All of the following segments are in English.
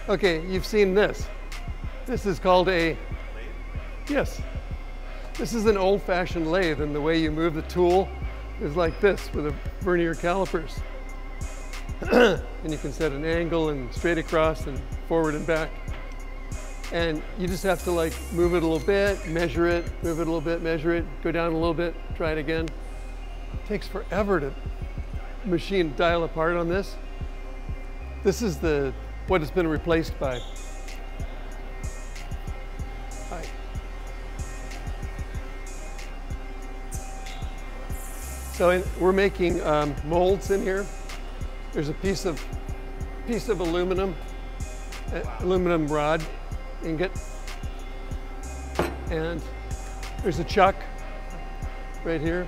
Okay, you've seen this. This is called a lathe? Yes. This is an old-fashioned lathe, and the way you move the tool is like this with a vernier calipers. And you can set an angle and straight across and forward and back. And you just have to like move it a little bit, measure it, move it a little bit, measure it, go down a little bit, try it again. It takes forever to machine dial apart on this. This is what has been replaced by. So we're making molds in here. There's a piece of aluminum rod ingot, and there's a chuck right here.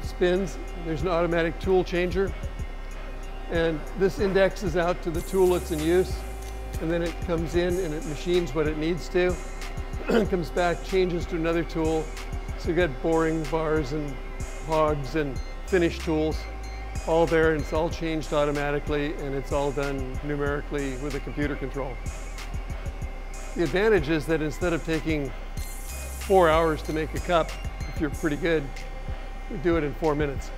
Spins. There's an automatic tool changer, and this indexes out to the tool that's in use, and then it comes in and it machines what it needs to. Comes back, changes to another tool. So you got boring bars and hogs and finish tools all there, and it's all changed automatically, and it's all done numerically with a computer control. The advantage is that instead of taking 4 hours to make a cup, if you're pretty good, we do it in 4 minutes.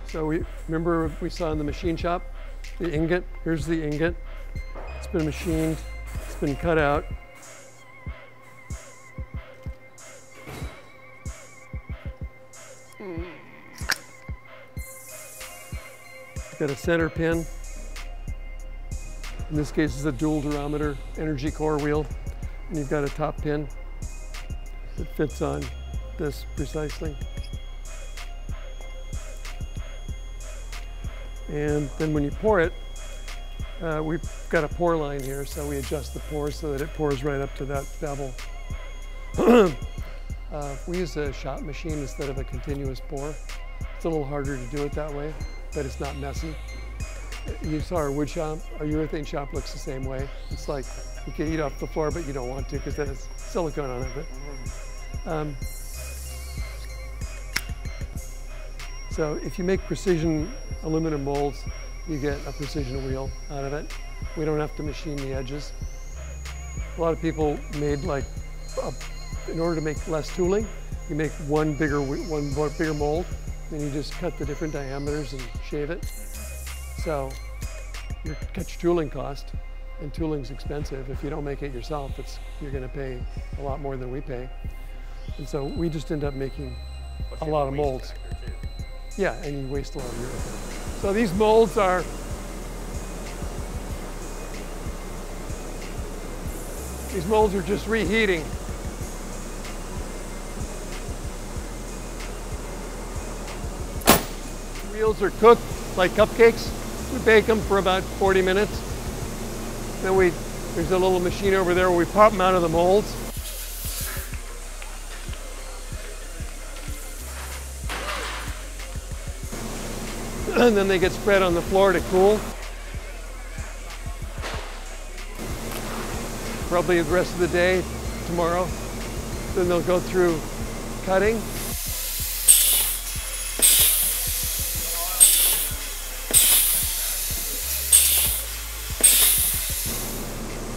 So remember we saw in the machine shop, the ingot, here's the ingot. It's been machined, it's been cut out. Got a center pin. In this case, it's a dual durometer energy core wheel, and you've got a top pin that fits on this precisely. And then when you pour it, we've got a pour line here, so we adjust the pour so that it pours right up to that bevel. We use a shop machine instead of a continuous pour. It's a little harder to do it that way, but it's not messy. You saw our wood shop, our urethane shop looks the same way. It's like you can eat off the floor, but you don't want to because that has silicone on it. But, so if you make precision aluminum molds, you get a precision wheel out of it. We don't have to machine the edges. A lot of people made in order to make less tooling, you make one bigger mold, then you just cut the different diameters and shave it. So you cut your tooling cost, and tooling's expensive. If you don't make it yourself, you're going to pay a lot more than we pay. And so we just end up making a lot of molds. Yeah, and you waste a lot of urethane. So these molds are just reheating. The wheels are cooked like cupcakes. We bake them for about 40 minutes. Then there's a little machine over there where we pop them out of the molds. And then they get spread on the floor to cool. Probably the rest of the day, tomorrow. Then they'll go through cutting.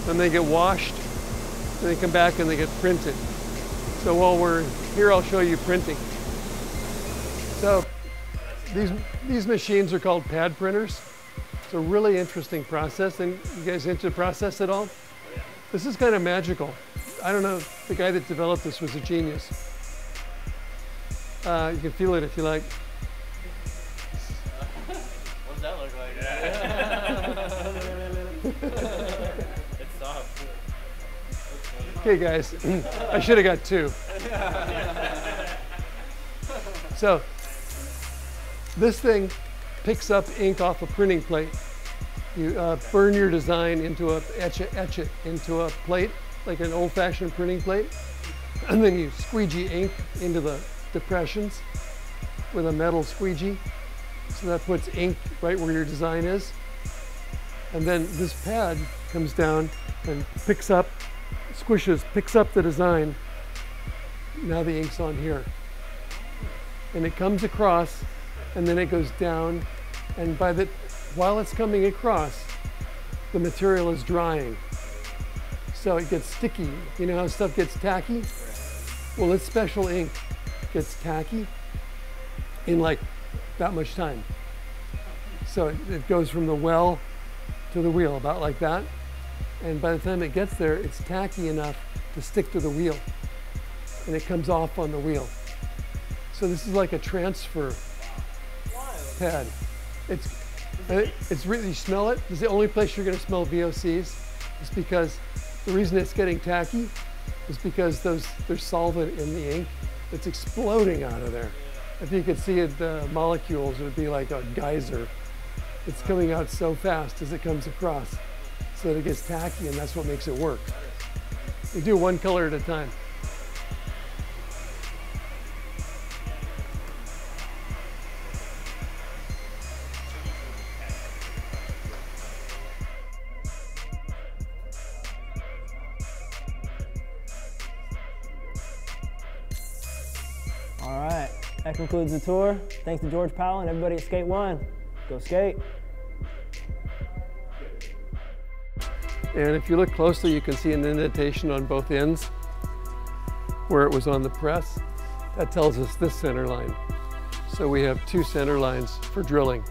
Then they get washed, then they come back and they get printed. So while we're here, I'll show you printing. So these machines are called pad printers. It's a really interesting process. And you guys into process at all? This is kind of magical. I don't know, the guy that developed this was a genius. You can feel it if you like. What does that look like? It's soft. Okay guys, I should have got 2. So this thing picks up ink off a printing plate. You burn your design into etch it into a plate, like an old-fashioned printing plate, and then you squeegee ink into the depressions with a metal squeegee. So that puts ink right where your design is. And then this pad comes down and picks up the design. Now the ink's on here. And it comes across, and then it goes down, and while it's coming across, the material is drying. So it gets sticky. You know how stuff gets tacky? Well, this special ink gets tacky in like that much time. So it goes from the well to the wheel, about like that. And by the time it gets there, it's tacky enough to stick to the wheel. And it comes off on the wheel. So this is like a transfer pad. It's really, you smell it. It's the only place you're going to smell VOCs. It's because the reason it's getting tacky is because there's solvent in the ink that's exploding out of there. If you could see it, the molecules, it would be like a geyser. It's coming out so fast as it comes across, so that it gets tacky, and that's what makes it work. We do one color at a time. All right, that concludes the tour. Thanks to George Powell and everybody at Skate One. Go skate. And if you look closely, you can see an indentation on both ends where it was on the press. That tells us this center line. So we have two center lines for drilling.